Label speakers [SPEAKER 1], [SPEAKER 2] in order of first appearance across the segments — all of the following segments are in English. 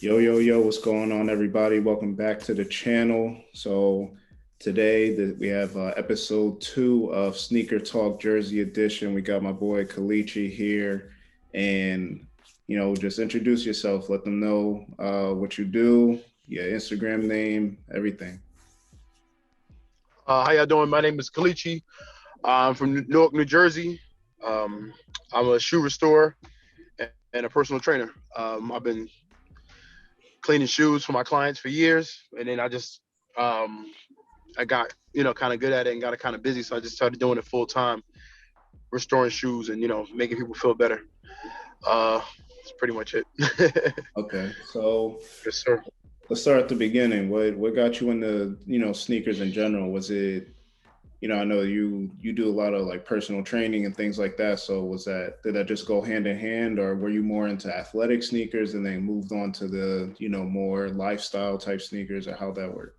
[SPEAKER 1] Yo, yo, yo, what's going on, everybody? Welcome back to the channel. So, today we have episode 2 of Sneaker Talk Jersey Edition. We got my boy Kelechi here. And, just introduce yourself. Let them know what you do, your Instagram name, everything.
[SPEAKER 2] How y'all doing? My name is Kelechi. I'm from Newark, New Jersey. Um, I'm a shoe restorer and a personal trainer. I've been cleaning shoes for my clients for years, and then um, I got kind of good at it and got it kind of busy, so I just started doing it full time, restoring shoes and making people feel better. That's pretty much it.
[SPEAKER 1] Okay, so
[SPEAKER 2] Yes, sir.
[SPEAKER 1] let's start at the beginning. What got you into, sneakers in general? Was it I know you do a lot of like personal training and things like that. So did that just go hand in hand, or were you more into athletic sneakers and then moved on to the, more lifestyle type sneakers, or how that worked?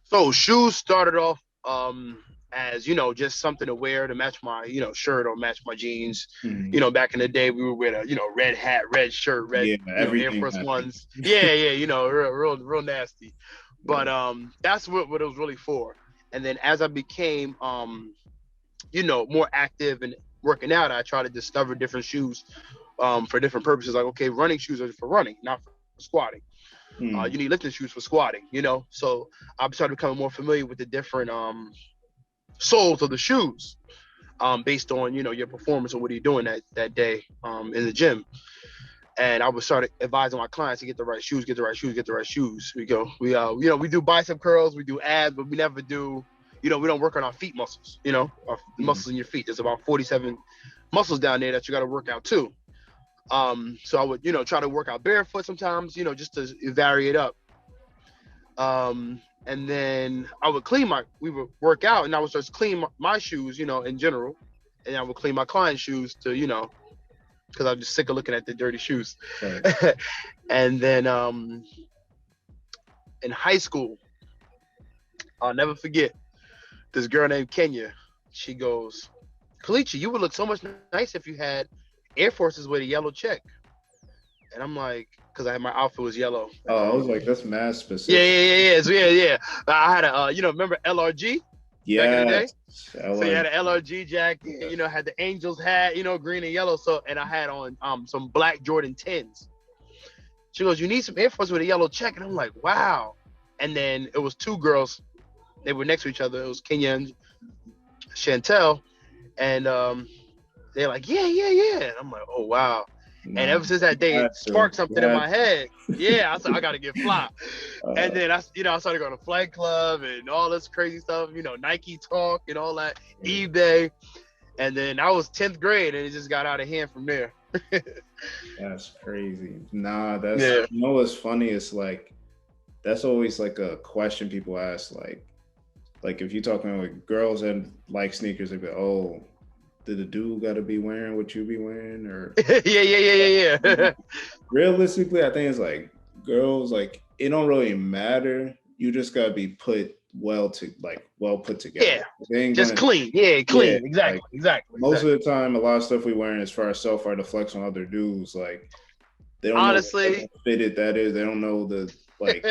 [SPEAKER 2] So shoes started off as just something to wear to match my shirt or match my jeans.
[SPEAKER 1] Mhm.
[SPEAKER 2] Back in the day we would wear a red hat, red shirt, red
[SPEAKER 1] Yeah,
[SPEAKER 2] Air
[SPEAKER 1] everything
[SPEAKER 2] Force
[SPEAKER 1] happened.
[SPEAKER 2] Ones. Yeah, yeah, real nasty. But
[SPEAKER 1] Right.
[SPEAKER 2] that's what it was really for. And then as I became more active and working out, I try to discover different shoes for different purposes. Like, okay, running shoes are for running, not for squatting. You
[SPEAKER 1] Mm.
[SPEAKER 2] need lifting shoes for squatting. So I've started becoming more familiar with the different soles of the shoes based on your performance or what are you doing that day in the gym. And I would start advising my clients to get the right shoes, get the right shoes, get the right shoes. We do bicep curls, we do abs, but we never do we don't work on our feet muscles. The
[SPEAKER 1] Mm.
[SPEAKER 2] muscles in your feet. There's about 47 muscles down there that you got to work out too. So I would try to work out barefoot sometimes, just to vary it up. And then we would work out and I would just clean my shoes, in general. And I would clean my client's shoes to, because I'm just sick of looking at the dirty shoes.
[SPEAKER 1] Right.
[SPEAKER 2] And then in high school, I'll never forget this girl named Kenya. She goes, Kalichi, you would look so much nice if you had Air Forces with a yellow check. And I'm like, because I had my outfit was yellow. And
[SPEAKER 1] Oh, I was like, that's mad
[SPEAKER 2] yeah,
[SPEAKER 1] specific.
[SPEAKER 2] yeah, yeah, yeah, so yeah. I had a, remember LRG back in the day?
[SPEAKER 1] Yes.
[SPEAKER 2] So you
[SPEAKER 1] LR.
[SPEAKER 2] had an LRG jacket, had the Angels hat, green and yellow. So and I had on some black Jordan 10s. She goes, you need some Air Force with a yellow check, and I'm like, wow. And then it was two girls, they were next to each other. It was Kenya and Chantel, and they're like, yeah, yeah, yeah. And I'm like, oh wow. And
[SPEAKER 1] Nah,
[SPEAKER 2] ever since that day,
[SPEAKER 1] you
[SPEAKER 2] it
[SPEAKER 1] had to.
[SPEAKER 2] sparked something
[SPEAKER 1] You
[SPEAKER 2] in
[SPEAKER 1] had
[SPEAKER 2] my head. Yeah, I said I gotta get fly. And
[SPEAKER 1] to.
[SPEAKER 2] then I started going to Flight Club and all this crazy stuff. Nike Talk and all that, eBay. And then I was 10th grade, and it just got out of hand from there.
[SPEAKER 1] That's crazy. Nah, that's
[SPEAKER 2] Yeah.
[SPEAKER 1] what's funny. It's like that's always like a question people ask. Like if you're talking with girls and like sneakers, they be, oh, did the dude got to be wearing what you be wearing? Or
[SPEAKER 2] Yeah, yeah, yeah, yeah, yeah.
[SPEAKER 1] realistically, I think it's like girls, like it don't really matter. You just gotta be well put together.
[SPEAKER 2] Yeah.
[SPEAKER 1] They ain't
[SPEAKER 2] Just
[SPEAKER 1] gonna,
[SPEAKER 2] clean. Yeah,
[SPEAKER 1] yeah.
[SPEAKER 2] clean.
[SPEAKER 1] Like
[SPEAKER 2] Exactly. Exactly.
[SPEAKER 1] most of
[SPEAKER 2] Exactly.
[SPEAKER 1] the time, a lot of stuff we wearing as far as self art to flex on other dudes, like they don't know what type
[SPEAKER 2] Honestly.
[SPEAKER 1] of fitted that is. They don't know the like,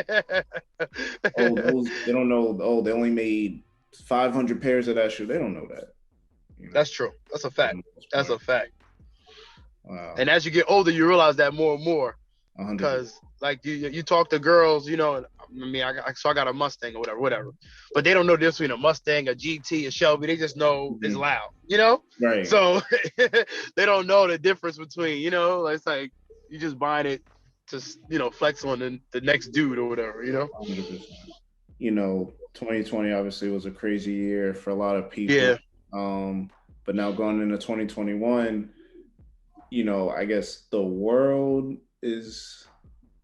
[SPEAKER 1] oh, those they don't know, oh, they only made 500 pairs of that shoe. They don't know that,
[SPEAKER 2] That's true. That's a
[SPEAKER 1] for
[SPEAKER 2] fact.
[SPEAKER 1] the most
[SPEAKER 2] That's a
[SPEAKER 1] part.
[SPEAKER 2] fact.
[SPEAKER 1] Wow.
[SPEAKER 2] And as you get older, you realize that more and more.
[SPEAKER 1] 100%.
[SPEAKER 2] Because like you talk to girls, so I got a Mustang or whatever, but they don't know the difference between a Mustang, a GT, a Shelby. They just know it's
[SPEAKER 1] Mhm.
[SPEAKER 2] loud.
[SPEAKER 1] Right.
[SPEAKER 2] So they don't know the difference between, it's like you just buying it to flex on the next dude or whatever.
[SPEAKER 1] 100%. 2020 obviously was a crazy year for a lot of people.
[SPEAKER 2] Yeah,
[SPEAKER 1] Um, but now going into 2021, I guess the world is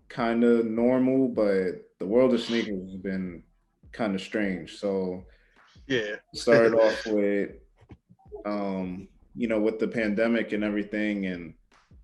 [SPEAKER 1] kind of normal, but the world of sneakers has been kind of strange. So
[SPEAKER 2] yeah,
[SPEAKER 1] started off with, with the pandemic and everything and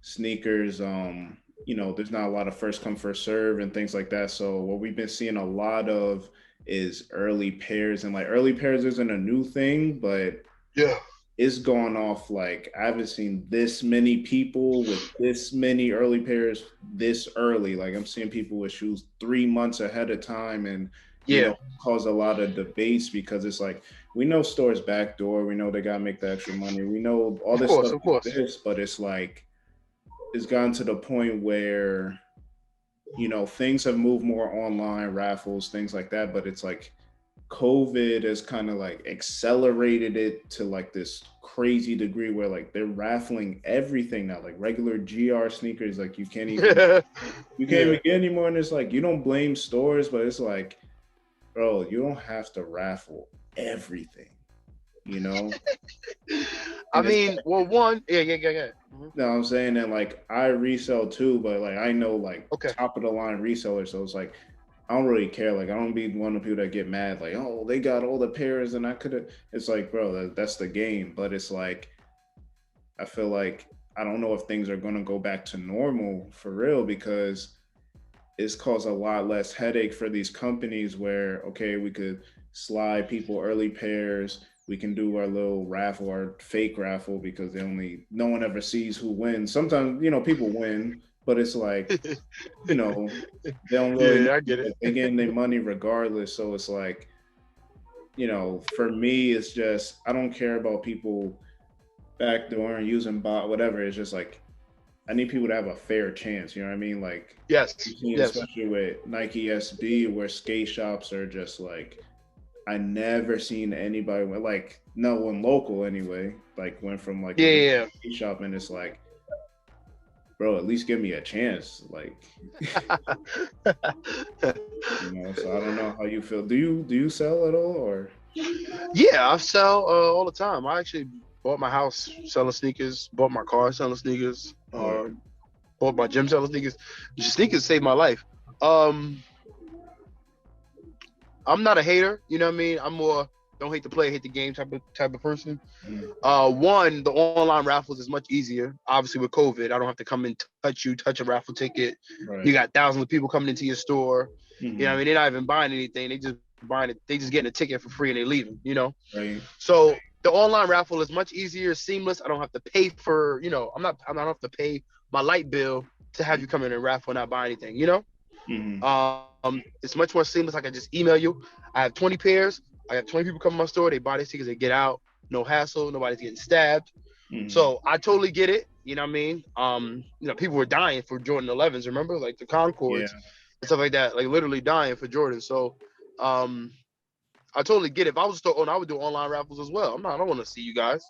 [SPEAKER 1] sneakers, there's not a lot of first come, first serve and things like that. So what we've been seeing a lot of is early pairs, and like early pairs isn't a new thing, but
[SPEAKER 2] yeah.
[SPEAKER 1] it's gone off like I haven't seen this many people with this many early pairs this early. Like I'm seeing people with shoes 3 months ahead of time, and
[SPEAKER 2] Yeah,
[SPEAKER 1] cause a lot of debates because it's like we know stores backdoor, we know they gotta make the extra money, we know all
[SPEAKER 2] of
[SPEAKER 1] this
[SPEAKER 2] course,
[SPEAKER 1] stuff
[SPEAKER 2] of course.
[SPEAKER 1] exists, but it's like it's gotten to the point where things have moved more online, raffles, things like that, but it's like COVID has kind of like accelerated it to like this crazy degree where like they're raffling everything now, like regular GR sneakers, like you can't
[SPEAKER 2] Yeah.
[SPEAKER 1] even get anymore. And it's like you don't blame stores, but it's like, bro, you don't have to raffle everything, you know?
[SPEAKER 2] I
[SPEAKER 1] And it's
[SPEAKER 2] mean, well, one, yeah.
[SPEAKER 1] no, I'm saying that like I resell too, but like I know like
[SPEAKER 2] Okay.
[SPEAKER 1] top of the line resellers, so it's like I don't really care. Like I don't be one of the people that get mad, like, oh, they got all the pairs and I could have. It's like, bro, that's the game. But it's like I feel like I don't know if things are gonna go back to normal for real because it's caused a lot less headache for these companies where okay, we could slide people early pairs, we can do our little raffle, our fake raffle because no one ever sees who wins. Sometimes, people win, but it's like, you know, they don't really
[SPEAKER 2] Yeah, I
[SPEAKER 1] know,
[SPEAKER 2] get it.
[SPEAKER 1] like, they getting their money regardless. So it's like, for me, it's just I don't care about people backdooring, using bot, whatever. It's just like I need people to have a fair chance. You know what I mean? Like
[SPEAKER 2] Yes,
[SPEAKER 1] you've seen,
[SPEAKER 2] yes.
[SPEAKER 1] especially with Nike SB, where skate shops are just like I never seen anybody like no one local anyway. Like went from like a regular
[SPEAKER 2] Yeah,
[SPEAKER 1] skate shop, and it's like, bro, at least give me a chance. Like,
[SPEAKER 2] yeah.
[SPEAKER 1] So I don't know how you feel. Do you sell at all or?
[SPEAKER 2] Yeah, I sell all the time. I actually bought my house selling sneakers, bought my car selling sneakers,
[SPEAKER 1] Or
[SPEAKER 2] bought my gym selling sneakers. Sneakers saved my life. Um, I'm not a hater, you know what I mean? I'm more don't hate the play, hate the game type of person.
[SPEAKER 1] mm,
[SPEAKER 2] One, the online raffles is much easier. Obviously, with COVID, I don't have to come and touch a raffle ticket. You
[SPEAKER 1] right.
[SPEAKER 2] got thousands of people coming into your store. You know what I
[SPEAKER 1] Hmm.
[SPEAKER 2] mean? They're not even buying anything. They just buying it. They just getting a ticket for free and they leaving.
[SPEAKER 1] Right.
[SPEAKER 2] So the online raffle is much easier, seamless. I don't have to pay for. I don't have to pay my light bill to have you come in and raffle and not buy anything.
[SPEAKER 1] Hmm.
[SPEAKER 2] It's much more seamless. I can just email you. I have 20 pairs. I have 20 people come to my store. They buy these tickets. They get out. No hassle. Nobody's getting stabbed.
[SPEAKER 1] Hmm.
[SPEAKER 2] So I totally get it. You know what I mean? People were dying for Jordan 11s. Remember, like the
[SPEAKER 1] Yeah.
[SPEAKER 2] Concords and stuff like that. Like literally dying for Jordan. So, I totally get it. If I was still on, I would do online raffles as well. I don't want to see you guys.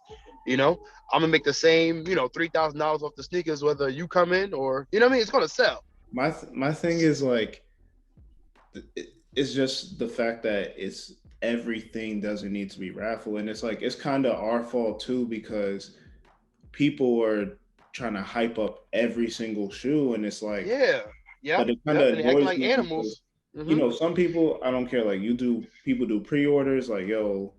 [SPEAKER 2] I'm gonna make the same, $3,000 off the sneakers whether you come in or you know what I mean. It's gonna sell.
[SPEAKER 1] My thing is like it's just the fact that it's everything doesn't need to be raffle, and it's like it's kind of our fault too because people are trying to hype up every single shoe, and it's like,
[SPEAKER 2] Yeah.
[SPEAKER 1] but
[SPEAKER 2] Yep.
[SPEAKER 1] it kind
[SPEAKER 2] Yep.
[SPEAKER 1] of
[SPEAKER 2] And they acting
[SPEAKER 1] annoys
[SPEAKER 2] like
[SPEAKER 1] me because
[SPEAKER 2] animals. Hmm.
[SPEAKER 1] some people I don't care, like people do pre-orders like, yo,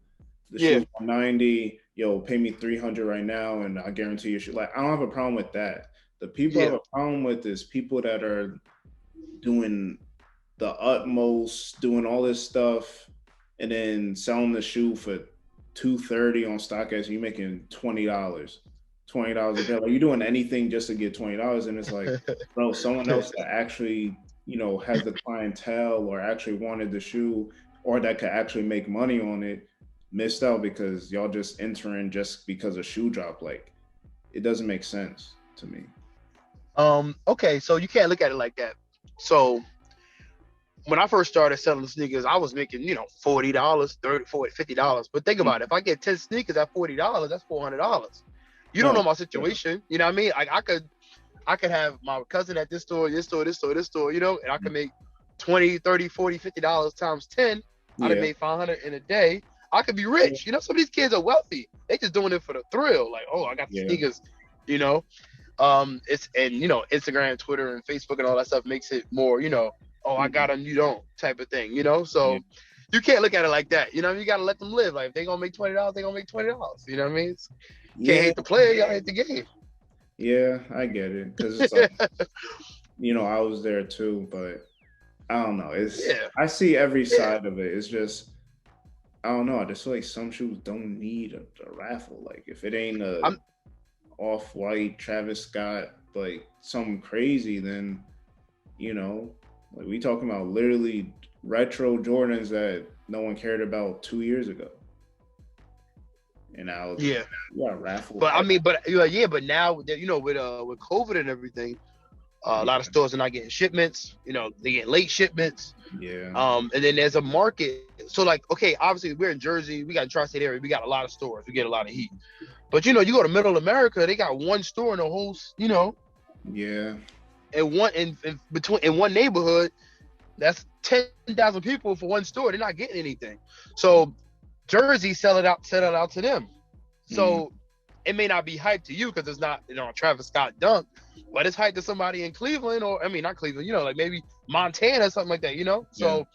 [SPEAKER 1] the
[SPEAKER 2] Yeah.
[SPEAKER 1] shoe's 190, yo, pay me 300 right now and I guarantee your shoe. Like I don't have a problem with that. The people I have
[SPEAKER 2] Yeah.
[SPEAKER 1] a problem with is people that are doing the utmost, doing all this stuff, and then selling the shoe for 230 on StockX. You making $20 a pair. Like you're doing anything just to get $20, and it's like, bro, someone else that actually has the clientele or actually wanted the shoe or that could actually make money on it missed out because y'all just entering just because a shoe drop. Like it doesn't make sense to me.
[SPEAKER 2] Okay, so you can't look at it like that. So when I first started selling sneakers, I was making, $40, 30, 40, $50. But think about it. If I get 10 sneakers at $40, that's $400. You don't
[SPEAKER 1] No,
[SPEAKER 2] know my
[SPEAKER 1] yeah,
[SPEAKER 2] situation. You know what I mean? Like I could have my cousin at this store, this store, this store, this store, and I could make 20, 30, 40, $50 times 10. I'd have
[SPEAKER 1] yeah,
[SPEAKER 2] made 500 in a day. I could be rich. Some of these kids are wealthy. They just doing it for the thrill. Like, oh, I got the
[SPEAKER 1] yeah.
[SPEAKER 2] sneakers, you know. It's and Instagram, Twitter, and Facebook and all that stuff makes it more, oh, I got
[SPEAKER 1] Mhm.
[SPEAKER 2] them, you don't type of thing,
[SPEAKER 1] Yeah.
[SPEAKER 2] So you can't look at it like that. You gotta let them live. Like if they gonna make $20, they gonna make $20. You know what I mean? Can't
[SPEAKER 1] Yeah,
[SPEAKER 2] hate the player, you gotta hate the game.
[SPEAKER 1] yeah, I get it. Because it's like, I was there too, but I don't know. It's
[SPEAKER 2] Yeah,
[SPEAKER 1] I see every
[SPEAKER 2] yeah,
[SPEAKER 1] side of it. It's just I don't know. I just feel like some shoes don't need a raffle. Like if it ain't a
[SPEAKER 2] I'm
[SPEAKER 1] off-white Travis Scott, like something crazy, then like we talking about literally retro Jordans that no one cared about 2 years ago, and now
[SPEAKER 2] Yeah,
[SPEAKER 1] you got raffle.
[SPEAKER 2] but I mean, but yeah, but now with COVID and everything, a lot of
[SPEAKER 1] Yeah,
[SPEAKER 2] stores are not getting shipments. They get late shipments.
[SPEAKER 1] yeah,
[SPEAKER 2] And then there's a market. So like, okay, obviously we're in Jersey, we got a tri-state area, we got a lot of stores, we get a lot of heat. But you go to Middle America, they got one store in the whole,
[SPEAKER 1] yeah,
[SPEAKER 2] in one neighborhood. That's 10,000 people for one store. They're not getting anything. So Jersey sell it out to them.
[SPEAKER 1] mm,
[SPEAKER 2] So it may not be hyped to you because it's not a Travis Scott dunk, but it's hyped to somebody in Cleveland, or I mean not Cleveland, like maybe Montana, something like that.
[SPEAKER 1] yeah,
[SPEAKER 2] So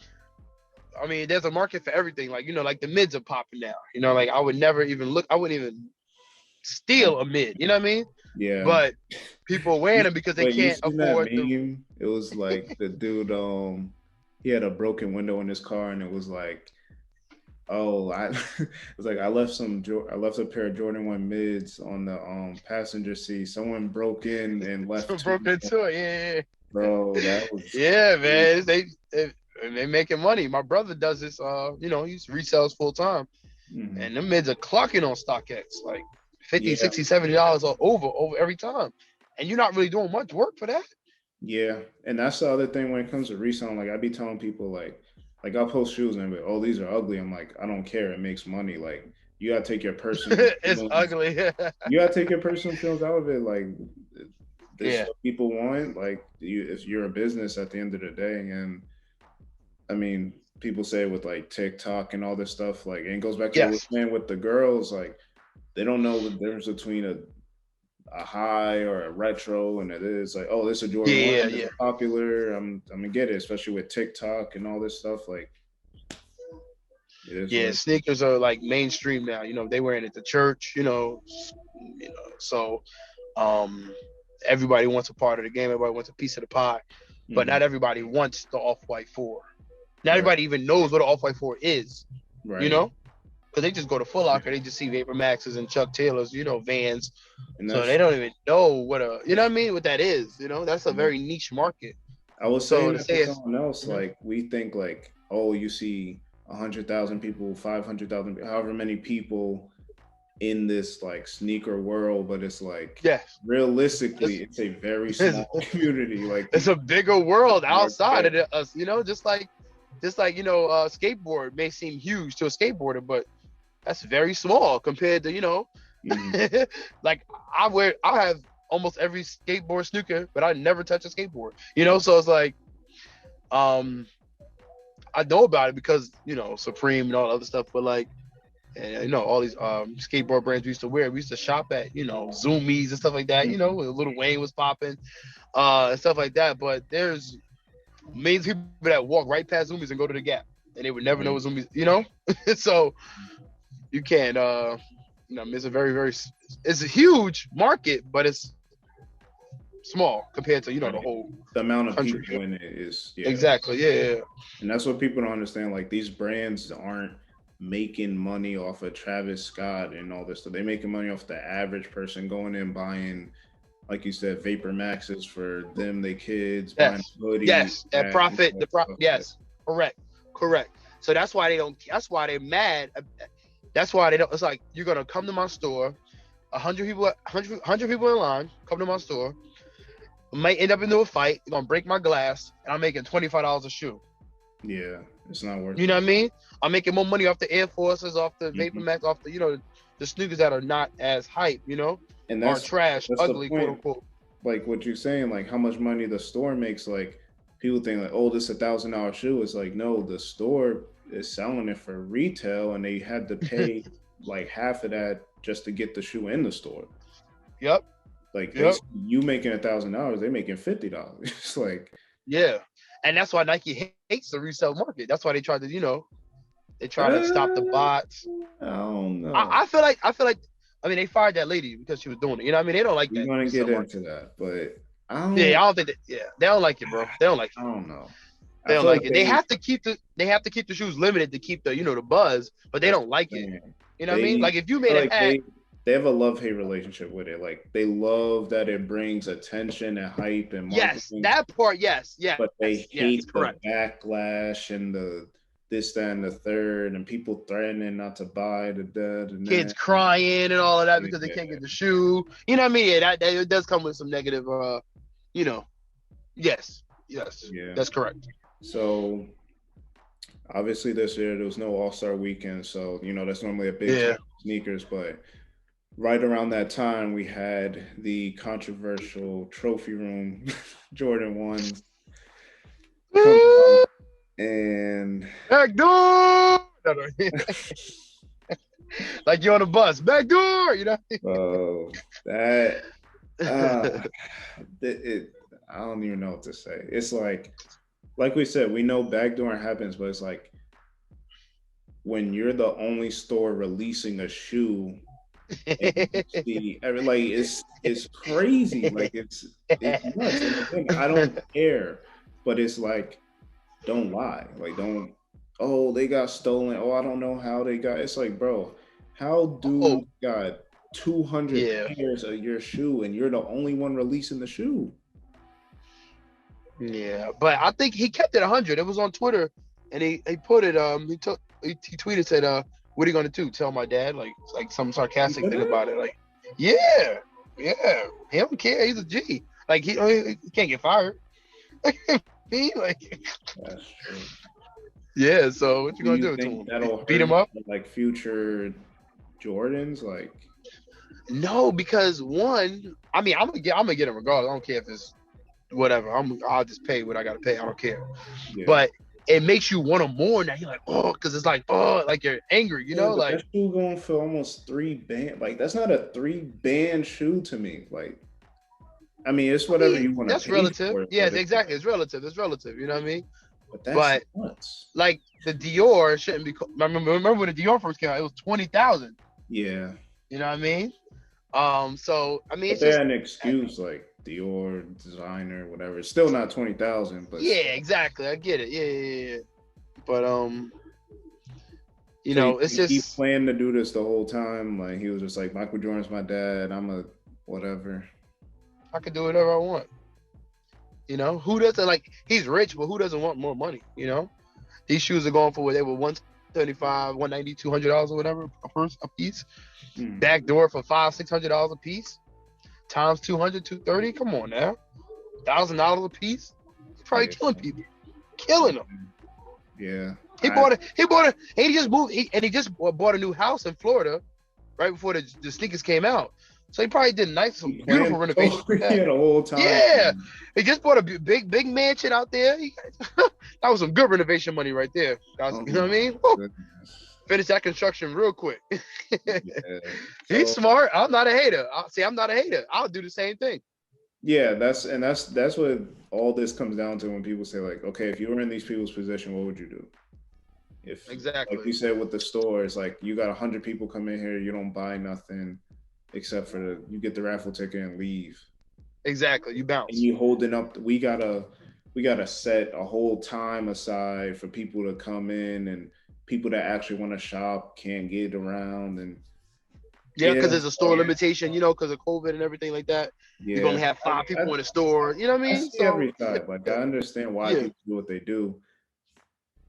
[SPEAKER 2] I mean, there's a market for everything. Like like the mids are popping now. Like I would never even look. I wouldn't even steal a mid. You know what I mean?
[SPEAKER 1] yeah.
[SPEAKER 2] But people are wearing them because they
[SPEAKER 1] Wait, you
[SPEAKER 2] can't
[SPEAKER 1] seen that
[SPEAKER 2] afford the.
[SPEAKER 1] meme? It was like the dude, he had a broken window in his car, and it was like, oh, it was like I left a pair of Jordan 1 mids on the passenger seat. Someone broke in and left two.
[SPEAKER 2] Broke into it. Yeah,
[SPEAKER 1] Bro, that was
[SPEAKER 2] yeah, yeah,
[SPEAKER 1] crazy.
[SPEAKER 2] man. They making money. My brother does this. He resells full time,
[SPEAKER 1] Mhm.
[SPEAKER 2] and them mids are clocking on StockX like 50,
[SPEAKER 1] Yeah,
[SPEAKER 2] 60, $70 or over every time, and you're not really doing much work for that.
[SPEAKER 1] yeah, and that's the other thing when it comes to reselling. Like I be telling people, like I'll post shoes and be, oh, these are ugly. I'm like, I don't care. It makes money. Like you gotta take your personal
[SPEAKER 2] It's
[SPEAKER 1] feelings.
[SPEAKER 2] ugly.
[SPEAKER 1] You gotta take your personal feelings out of it. Like this is
[SPEAKER 2] Yeah.
[SPEAKER 1] what people want. Like if you're a business at the end of the day, and I mean, people say with like TikTok and all this stuff, like, and it goes back to what we're
[SPEAKER 2] Yes.
[SPEAKER 1] saying with the girls, like they don't know the difference between a high or a retro, and it is like, oh, this is a Jordan One,
[SPEAKER 2] Yeah.
[SPEAKER 1] this
[SPEAKER 2] Yeah.
[SPEAKER 1] is popular. I'm gonna get it, especially with TikTok and all this stuff. Like it is
[SPEAKER 2] Yeah.
[SPEAKER 1] what.
[SPEAKER 2] Sneakers are like mainstream now. They wearing it to church. So um, everybody wants a part of the game. Everybody wants a piece of the pie, but
[SPEAKER 1] Mhm.
[SPEAKER 2] not everybody wants the Off White Four. Not
[SPEAKER 1] Right,
[SPEAKER 2] everybody even knows what an Off White Four is. You
[SPEAKER 1] right,
[SPEAKER 2] know, because they just go to Foot Locker, they just see Vapor Maxes and Chuck Taylors. Vans.
[SPEAKER 1] and
[SPEAKER 2] So they
[SPEAKER 1] that's.
[SPEAKER 2] don't even know what what I mean, what that is. That's a very niche market.
[SPEAKER 1] I was
[SPEAKER 2] So
[SPEAKER 1] saying
[SPEAKER 2] to
[SPEAKER 1] that to
[SPEAKER 2] say it's
[SPEAKER 1] someone else.
[SPEAKER 2] mhm.
[SPEAKER 1] Like we think like, oh, you see 100,000 people, 500,000, however many people in this like sneaker world, but it's like
[SPEAKER 2] Yes,
[SPEAKER 1] realistically,
[SPEAKER 2] it's,
[SPEAKER 1] it's a very
[SPEAKER 2] it's,
[SPEAKER 1] small community. Like
[SPEAKER 2] it's
[SPEAKER 1] people
[SPEAKER 2] a bigger world
[SPEAKER 1] are
[SPEAKER 2] outside
[SPEAKER 1] there.
[SPEAKER 2] of us. Just like skateboard may seem huge to a skateboarder, but that's very small compared to
[SPEAKER 1] Mhm.
[SPEAKER 2] like I have almost every skateboard snooker, but I never touch a skateboard. So it's like um I know about it because Supreme and all the other stuff, but like and all these skateboard brands we used to wear. We used to shop at Zoomies and stuff like that.
[SPEAKER 1] Mhm.
[SPEAKER 2] When Little Wayne was popping, and stuff like that. But there's millions of people that walk right past Zoomies and go to the Gap, and they would never know
[SPEAKER 1] Right.
[SPEAKER 2] what Zoomies. So you can't. It's a very very. It's a huge market, but it's small compared to the
[SPEAKER 1] Right.
[SPEAKER 2] whole
[SPEAKER 1] The amount of
[SPEAKER 2] country.
[SPEAKER 1] people in it is, yeah.
[SPEAKER 2] Exactly. Yeah.
[SPEAKER 1] And that's what people don't understand. Like these brands aren't making money off of Travis Scott and all this stuff. They're making money off the average person going in buying, like you said, Vapor Maxes for them, their kids, buying
[SPEAKER 2] Yes.
[SPEAKER 1] hoodies,
[SPEAKER 2] Yes. That
[SPEAKER 1] hats, and
[SPEAKER 2] profit.
[SPEAKER 1] all
[SPEAKER 2] The
[SPEAKER 1] that
[SPEAKER 2] pro.
[SPEAKER 1] stuff. Like,
[SPEAKER 2] Yes. Correct. Correct. So that's why they don't. That's why they're mad. That's why they don't. It's like you're gonna come to my store, 100 people in line come to my store. Might end up into a fight. You're gonna break my glass, and I'm making $25 a shoe.
[SPEAKER 1] yeah, it's not worth
[SPEAKER 2] You know
[SPEAKER 1] it.
[SPEAKER 2] what I mean? I'm making more money off the Air Forces, off the Vapor
[SPEAKER 1] Mhm.
[SPEAKER 2] Max, off the the sneakers that are not as hype.
[SPEAKER 1] And
[SPEAKER 2] Aren't trash,
[SPEAKER 1] that's the
[SPEAKER 2] ugly, quote
[SPEAKER 1] point.
[SPEAKER 2] unquote.
[SPEAKER 1] Like what you're saying, like how much money the store makes. Like people think like, oh, this $1,000 shoe. It's like no, the store is selling it for retail, and they had to pay like half of that just to get the shoe in the store.
[SPEAKER 2] Yep.
[SPEAKER 1] Like they
[SPEAKER 2] Yep.
[SPEAKER 1] you making $1,000, they making $50. It's like
[SPEAKER 2] Yeah. And that's why Nike hates the resale market. That's why they try to, they try to stop the
[SPEAKER 1] uh,
[SPEAKER 2] bots.
[SPEAKER 1] I don't
[SPEAKER 2] I,
[SPEAKER 1] know.
[SPEAKER 2] I feel like I feel like I mean they fired that lady because she was doing it. You know what I mean? They don't like
[SPEAKER 1] We're
[SPEAKER 2] that
[SPEAKER 1] gonna
[SPEAKER 2] resale
[SPEAKER 1] get
[SPEAKER 2] market.
[SPEAKER 1] into that, but
[SPEAKER 2] Yeah, I don't think that they don't like it, bro. They don't like
[SPEAKER 1] I
[SPEAKER 2] it.
[SPEAKER 1] don't know.
[SPEAKER 2] They
[SPEAKER 1] I
[SPEAKER 2] don't
[SPEAKER 1] feel
[SPEAKER 2] like
[SPEAKER 1] like
[SPEAKER 2] it. They have to keep the shoes limited to keep the the buzz, but they
[SPEAKER 1] that's
[SPEAKER 2] don't like
[SPEAKER 1] what
[SPEAKER 2] it.
[SPEAKER 1] I'm saying.
[SPEAKER 2] You know what I mean? Like if you
[SPEAKER 1] I feel
[SPEAKER 2] made a
[SPEAKER 1] like
[SPEAKER 2] hat,
[SPEAKER 1] they have a love-hate relationship with it. Like they love that it brings attention and hype and
[SPEAKER 2] yes,
[SPEAKER 1] marketing,
[SPEAKER 2] that part, yes,
[SPEAKER 1] but they
[SPEAKER 2] yes,
[SPEAKER 1] hate the
[SPEAKER 2] correct.
[SPEAKER 1] backlash and the this, that, and the third, and people threatening not to buy the that and
[SPEAKER 2] Kids
[SPEAKER 1] that.
[SPEAKER 2] crying and all of that because they can't
[SPEAKER 1] Yeah,
[SPEAKER 2] get the shoe. You know what I mean? Yeah, that it does come with some negative. You know, yes, yes,
[SPEAKER 1] yeah.
[SPEAKER 2] that's correct.
[SPEAKER 1] So obviously this year there was no All-Star weekend, so that's normally a big time
[SPEAKER 2] Yeah.
[SPEAKER 1] for sneakers, but right around that time we had the controversial trophy room Jordan 1's come out and
[SPEAKER 2] Backdoor. No, no. Like you're on a bus. Backdoor. You know.
[SPEAKER 1] that uh it I don't even know what to say. It's like we said, we know backdooring happens, but it's like when you're the only store releasing a shoe and you see like it's crazy. Like it's nuts. And again, I don't care, but it's like don't lie. Like don't oh they got stolen. Oh I don't know how they got it's like bro, how
[SPEAKER 2] Oh,
[SPEAKER 1] dude got 200
[SPEAKER 2] yeah,
[SPEAKER 1] pairs of your shoe and you're the only one releasing the shoe?
[SPEAKER 2] yeah. But I think he kept it 100. It was on Twitter, and he put it. He tweeted said, what are you gonna do? Tell my dad like some
[SPEAKER 1] He
[SPEAKER 2] sarcastic
[SPEAKER 1] said
[SPEAKER 2] thing
[SPEAKER 1] that?
[SPEAKER 2] about it. Like, yeah, yeah. He don't care. He's a G. Like he can't get fired. He like
[SPEAKER 1] That's true.
[SPEAKER 2] yeah. So what you
[SPEAKER 1] Do
[SPEAKER 2] gonna
[SPEAKER 1] you
[SPEAKER 2] do to
[SPEAKER 1] think
[SPEAKER 2] him?
[SPEAKER 1] that'll
[SPEAKER 2] Beat him
[SPEAKER 1] hurt
[SPEAKER 2] up?
[SPEAKER 1] like future Jordans? Like,
[SPEAKER 2] No, because one, I mean, I'm gonna get him regardless. I don't care if it's whatever. I'll just pay what I gotta pay. I don't care.
[SPEAKER 1] yeah.
[SPEAKER 2] But it makes you want them more now. You're like, oh, because it's like, oh, like you're angry,
[SPEAKER 1] Yeah, but
[SPEAKER 2] like
[SPEAKER 1] that shoe going for almost 3 band. Like, that's not a 3 band shoe to me. Like, I mean, it's
[SPEAKER 2] I
[SPEAKER 1] whatever
[SPEAKER 2] mean,
[SPEAKER 1] you want to
[SPEAKER 2] that's
[SPEAKER 1] pay
[SPEAKER 2] relative.
[SPEAKER 1] for it,
[SPEAKER 2] Yeah,
[SPEAKER 1] but it's
[SPEAKER 2] exactly.
[SPEAKER 1] like,
[SPEAKER 2] It's relative. It's relative. You know what I mean?
[SPEAKER 1] but that's
[SPEAKER 2] But
[SPEAKER 1] nuts.
[SPEAKER 2] like the Dior shouldn't be. Remember when the Dior first came out? It was 20,000.
[SPEAKER 1] Yeah.
[SPEAKER 2] You know what I mean? So I mean,
[SPEAKER 1] But
[SPEAKER 2] it's
[SPEAKER 1] they're
[SPEAKER 2] just
[SPEAKER 1] an excuse, like Dior, designer, whatever. It's still not 20,000, but
[SPEAKER 2] yeah,
[SPEAKER 1] still.
[SPEAKER 2] exactly. I get it. Yeah. But
[SPEAKER 1] So you
[SPEAKER 2] it's
[SPEAKER 1] think he
[SPEAKER 2] just
[SPEAKER 1] planned to do this the whole time? Like, he was just like, Michael Jordan's my dad. I'm a whatever.
[SPEAKER 2] I can do whatever I want. Who doesn't like? He's rich, but who doesn't want more money? These shoes are going for what they were 175, 190, $200 or whatever a piece.
[SPEAKER 1] Hmm.
[SPEAKER 2] Backdoor for $500, $600 a piece. Times 200, 230. Come on now, $1,000 a piece. He's probably
[SPEAKER 1] Yeah.
[SPEAKER 2] killing people, killing them.
[SPEAKER 1] Yeah.
[SPEAKER 2] He bought it. And he just moved. He just bought a new house in Florida right before the sneakers came out. So he probably did some
[SPEAKER 1] He
[SPEAKER 2] beautiful
[SPEAKER 1] planned
[SPEAKER 2] renovations with that.
[SPEAKER 1] the whole time.
[SPEAKER 2] Yeah, he just bought a big mansion out there. That was some good renovation money right there.
[SPEAKER 1] Oh
[SPEAKER 2] You know what I
[SPEAKER 1] my
[SPEAKER 2] mean? Woo!
[SPEAKER 1] goodness.
[SPEAKER 2] Finish that construction real quick.
[SPEAKER 1] Yeah.
[SPEAKER 2] He's
[SPEAKER 1] So
[SPEAKER 2] smart. I'm not a hater. I'm not a hater. I'll do the same thing.
[SPEAKER 1] yeah, that's what all this comes down to when people say like, okay, if you were in these people's position, what would you do? If like
[SPEAKER 2] Exactly.
[SPEAKER 1] you said with the stores, like you got 100 people come in here, you don't buy nothing except for you get the raffle ticket and leave.
[SPEAKER 2] Exactly. You
[SPEAKER 1] And
[SPEAKER 2] bounce.
[SPEAKER 1] you holding up we gotta set a whole time aside for people to come in and people that actually want to shop can't get around and
[SPEAKER 2] Yeah,
[SPEAKER 1] yeah,
[SPEAKER 2] because there's a store
[SPEAKER 1] so,
[SPEAKER 2] limitation, because of COVID and everything like that. You can
[SPEAKER 1] yeah.
[SPEAKER 2] only have
[SPEAKER 1] I,
[SPEAKER 2] five
[SPEAKER 1] I
[SPEAKER 2] people in the store. You know what I
[SPEAKER 1] I
[SPEAKER 2] mean?
[SPEAKER 1] see
[SPEAKER 2] So
[SPEAKER 1] every side. Like I understand why
[SPEAKER 2] yeah.
[SPEAKER 1] people do what they do.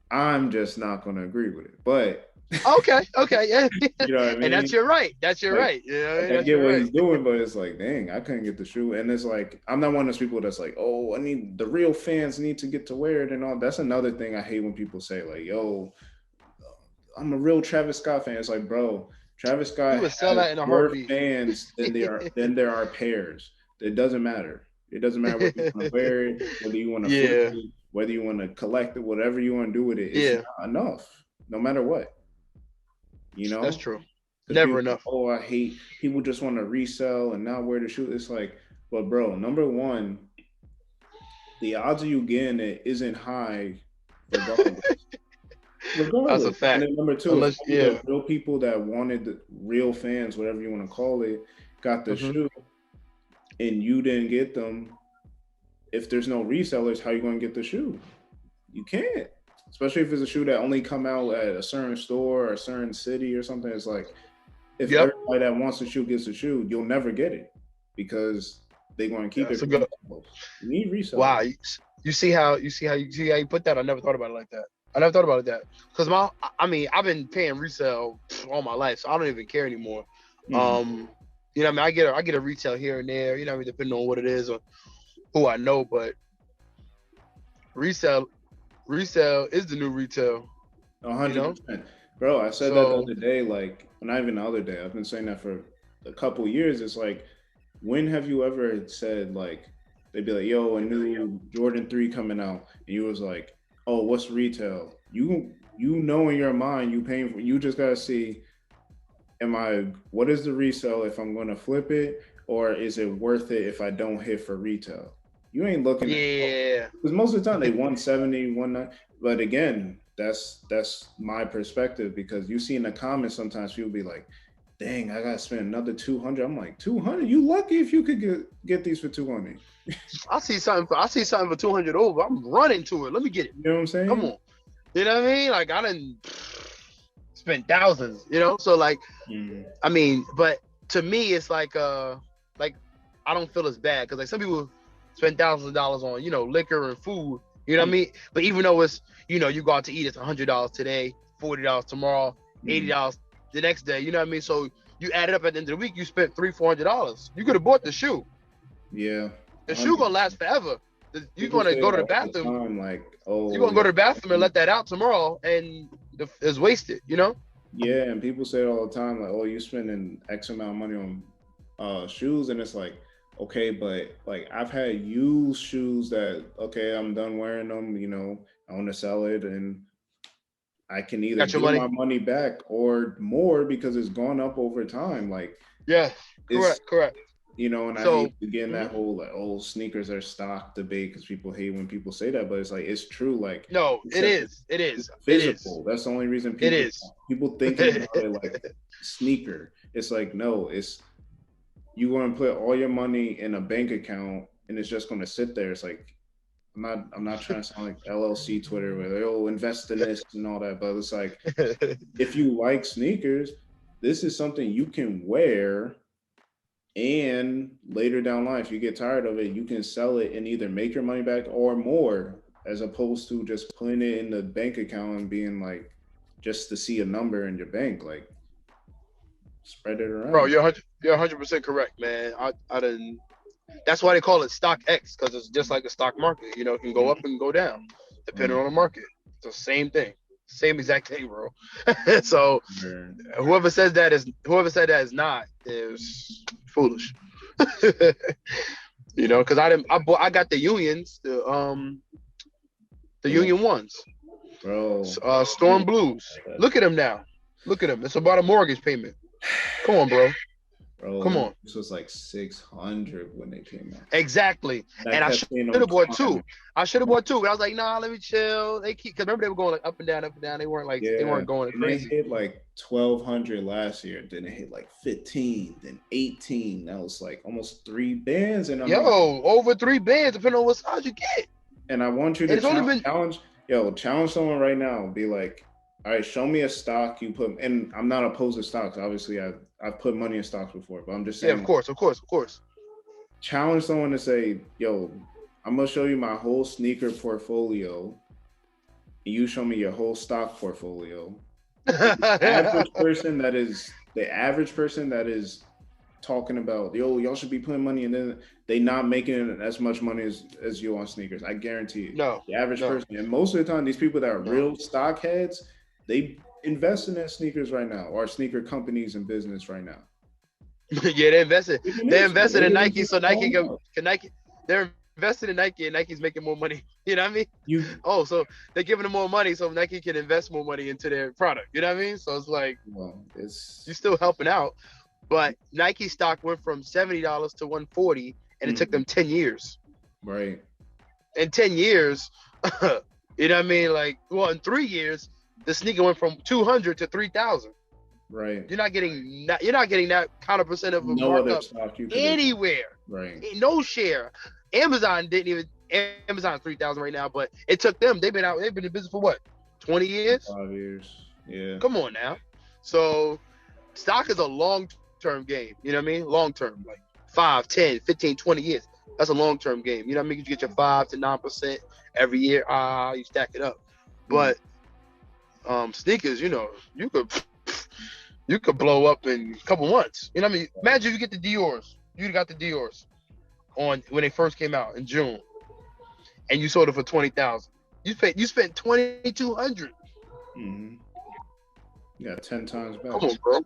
[SPEAKER 1] I'm just not gonna agree with it. But
[SPEAKER 2] Okay. Okay. Yeah.
[SPEAKER 1] you know what I
[SPEAKER 2] And that's
[SPEAKER 1] mean?
[SPEAKER 2] your right. That's your
[SPEAKER 1] Like
[SPEAKER 2] right. You know what I mean?
[SPEAKER 1] I
[SPEAKER 2] That's
[SPEAKER 1] get
[SPEAKER 2] your
[SPEAKER 1] what
[SPEAKER 2] right.
[SPEAKER 1] he's doing, but it's like, dang, I couldn't get the shoe. And it's like, I'm not one of those people that's like, oh, I need the real fans need to get to wear it and all. That's another thing I hate when people say, like, yo, I'm a real Travis Scott fan. It's like, bro, Travis
[SPEAKER 2] You
[SPEAKER 1] Scott
[SPEAKER 2] would sell
[SPEAKER 1] has
[SPEAKER 2] that in a
[SPEAKER 1] more
[SPEAKER 2] heartbeat.
[SPEAKER 1] fans than there are pairs. It doesn't matter. It doesn't matter whether you want to wear it, whether you want to flip
[SPEAKER 2] Yeah.
[SPEAKER 1] it, whether you want to collect it, whatever you want to do with it. It's
[SPEAKER 2] Yeah.
[SPEAKER 1] not enough, no matter what. You
[SPEAKER 2] That's
[SPEAKER 1] know,
[SPEAKER 2] true.
[SPEAKER 1] because
[SPEAKER 2] Never
[SPEAKER 1] people, like,
[SPEAKER 2] enough.
[SPEAKER 1] oh, I hate people just want to resell and not wear the shoe. It's like, well, bro, number one, the odds of you getting it isn't high, regardless.
[SPEAKER 2] That's a
[SPEAKER 1] Regardless, and
[SPEAKER 2] fact.
[SPEAKER 1] then number two, if
[SPEAKER 2] Unless,
[SPEAKER 1] only the
[SPEAKER 2] yeah.
[SPEAKER 1] real people that wanted the real fans, whatever you want to call it, got the
[SPEAKER 2] Hmm.
[SPEAKER 1] shoe, and you didn't get them. If there's no resellers, how you going to get the shoe? You can't, especially if it's a shoe that only come out at a certain store or a certain city or something. It's like if
[SPEAKER 2] Yep.
[SPEAKER 1] everybody that wants a shoe gets a shoe, you'll never get it because they're going to keep it.
[SPEAKER 2] That's a good.
[SPEAKER 1] You need resale.
[SPEAKER 2] Wow. You see how you put that? I never thought about it like that. I never thought about it that because I've been paying resale all my life, so I don't even care anymore. You know, I get a retail here and there. You know, depending on what it is or who I know, but resale is the new retail.
[SPEAKER 1] 100%. Bro, I said that the other day, like, not even the other day. I've been saying that for a couple of years. It's like, when have you ever said, like, they'd be like, yo, a new Jordan 3 coming out. And you was like, oh, what's retail? You know in your mind, you paying for, you just got to see, what is the resale if I'm going to flip it? Or is it worth it if I don't hit for retail? You ain't looking at, because most of the time they 170, 190. But again, that's my perspective, because you see in the comments sometimes people be like, dang, I gotta spend another 200. I'm like, 200? You lucky if you could get these for 200.
[SPEAKER 2] I see something for 200 over. I'm running to it. Let me get it.
[SPEAKER 1] You know what I'm saying?
[SPEAKER 2] Come on. You know what I mean? Like, I done spent thousands, you know? So like, I mean, but to me it's like I don't feel as bad, because like some people spend thousands of dollars on, you know, liquor and food, you know what I mean? But even though it's, you know, you go out to eat, it's $100 today, $40 tomorrow, $80 the next day, you know what I mean? So you add it up at the end of the week, you spent $300-$400. You could have bought the shoe.
[SPEAKER 1] Yeah.
[SPEAKER 2] The shoe gonna last forever. You're gonna go to the bathroom. You're gonna go to the bathroom and let that out tomorrow, and it's wasted, you know?
[SPEAKER 1] Yeah, and people say it all the time, like, oh, you spending X amount of money on shoes, and it's like, okay, but like I've had used shoes that, okay, I'm done wearing them, you know, I want to sell it, and I can either get my money back or more because it's gone up over time. Like,
[SPEAKER 2] yeah, correct.
[SPEAKER 1] You know, and I hate again that whole like, oh, sneakers are stock debate, because people hate when people say that, but it's like, it's true. Like,
[SPEAKER 2] no, it is
[SPEAKER 1] physical. That's the only reason people thinking about it like sneaker. It's like, no, it's, you going to put all your money in a bank account and it's just going to sit there. It's like, I'm not trying to sound like LLC Twitter where they'll invest in this and all that, but it's like, if you like sneakers, this is something you can wear, and later down the line, if you get tired of it, you can sell it and either make your money back or more, as opposed to just putting it in the bank account and being like, just to see a number in your bank. Like, spread it around.
[SPEAKER 2] Bro, you're 100% correct, man. I didn't. That's why they call it stock X, because it's just like the stock market. You know, it can go up and go down depending on the market. It's the same thing, same exact thing, bro. So whoever said that is not is foolish. You know, because I got the Unions, the Union 1's,
[SPEAKER 1] bro.
[SPEAKER 2] Storm Blues. Look at them now. Look at them. It's about a mortgage payment. Come on, bro. Come on.
[SPEAKER 1] This was like 600 when they came out.
[SPEAKER 2] Exactly. And I should have bought two. But I was like, nah, let me chill. Because remember they were going like up and down. They weren't like, they weren't going crazy.
[SPEAKER 1] They hit like 1,200 last year. Then they hit like 15, then 18. That was like almost 3 bands. And
[SPEAKER 2] over 3 bands, depending on what size you get.
[SPEAKER 1] And I want you to challenge someone right now. Be like, all right, show me a stock you put, and I'm not opposed to stocks. Obviously, I've put money in stocks before, but I'm just saying.
[SPEAKER 2] Yeah, of course.
[SPEAKER 1] Challenge someone to say, yo, I'm gonna show you my whole sneaker portfolio, and you show me your whole stock portfolio. The average person that is talking about, yo, y'all should be putting money, and then they not making as much money as you on sneakers. I guarantee it.
[SPEAKER 2] No.
[SPEAKER 1] The average person, and most of the time, these people that are real stock heads, they invest in their sneakers right now, or sneaker companies in business right now.
[SPEAKER 2] Yeah, they invested. They invested in Nike, so Nike can Nike. They're invested in Nike, and Nike's making more money. You know what I mean? So they're giving them more money, so Nike can invest more money into their product. You know what I mean? So it's like, you're still helping out, but Nike stock went from $70 to $140, and it took them 10 years.
[SPEAKER 1] Right.
[SPEAKER 2] In 10 years, you know what I mean? Like, well, in 3 years, the sneaker went from 200 to 3,000.
[SPEAKER 1] Right.
[SPEAKER 2] You're not getting that kind of percent of a markup anywhere.
[SPEAKER 1] Right.
[SPEAKER 2] No share. Amazon didn't even. Amazon's 3,000 right now, but it took them. They've been in business for what, 20 years?
[SPEAKER 1] 5 years. Yeah.
[SPEAKER 2] Come on now. So stock is a long-term game. You know what I mean? Long-term, like 5, 10, 15, 20 years. That's a long-term game. You know what I mean? You get your 5 to 9% every year. You stack it up. But sneakers, you could blow up in a couple months. You know what I mean? Imagine you get the Dior's. You got the Dior's on when they first came out in June, and you sold it for 20,000. You spent 2,200.
[SPEAKER 1] Mm-hmm. You got 10 times back.
[SPEAKER 2] Come on, bro.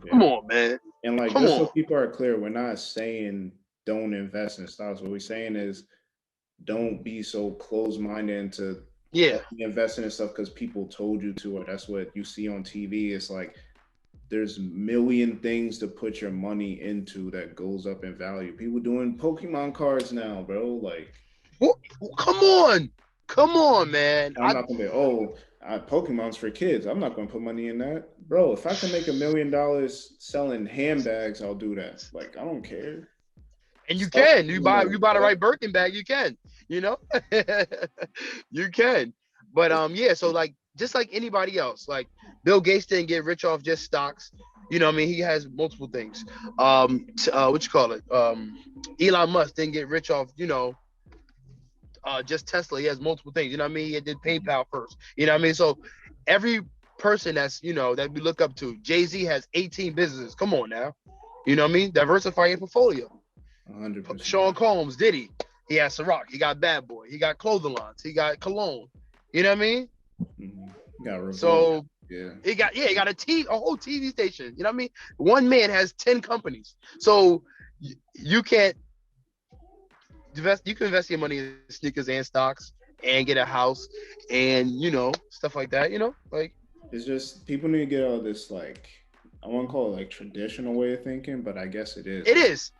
[SPEAKER 1] Yeah.
[SPEAKER 2] Come on, man.
[SPEAKER 1] And like, just so people are clear, we're not saying don't invest in stocks. What we're saying is don't be so closed-minded into investing in stuff because people told you to, or that's what you see on TV. It's like there's a million things to put your money into that goes up in value. People doing Pokemon cards now, bro. Like,
[SPEAKER 2] come on, man.
[SPEAKER 1] I'm not gonna be Pokemon's for kids. I'm not gonna put money in that, bro. If I can make $1 million selling handbags, I'll do that. Like, I don't care.
[SPEAKER 2] And you can. You buy the right Birkin bag, you can. You know, you can. But so like just like anybody else, like Bill Gates didn't get rich off just stocks. You know what I mean? He has multiple things. What you call it? Elon Musk didn't get rich off, just Tesla. He has multiple things. You know what I mean? He did PayPal first. You know what I mean? So every person that's, that we look up to, Jay-Z has 18 businesses. Come on now. You know what I mean? Diversify your portfolio.
[SPEAKER 1] 100%.
[SPEAKER 2] Sean Combs, Diddy, he has Ciroc, he got Bad Boy, he got clothing lines, he got cologne. You know what I mean?
[SPEAKER 1] Mm-hmm. Got Revolt.
[SPEAKER 2] So
[SPEAKER 1] he
[SPEAKER 2] got a whole TV station. You know what I mean? One man has 10 companies. So you can't invest. You can invest your money in sneakers and stocks and get a house and stuff like that. Like
[SPEAKER 1] it's just people need to get out of this like. I won't call it like traditional way of thinking, but I guess it is.
[SPEAKER 2] It is.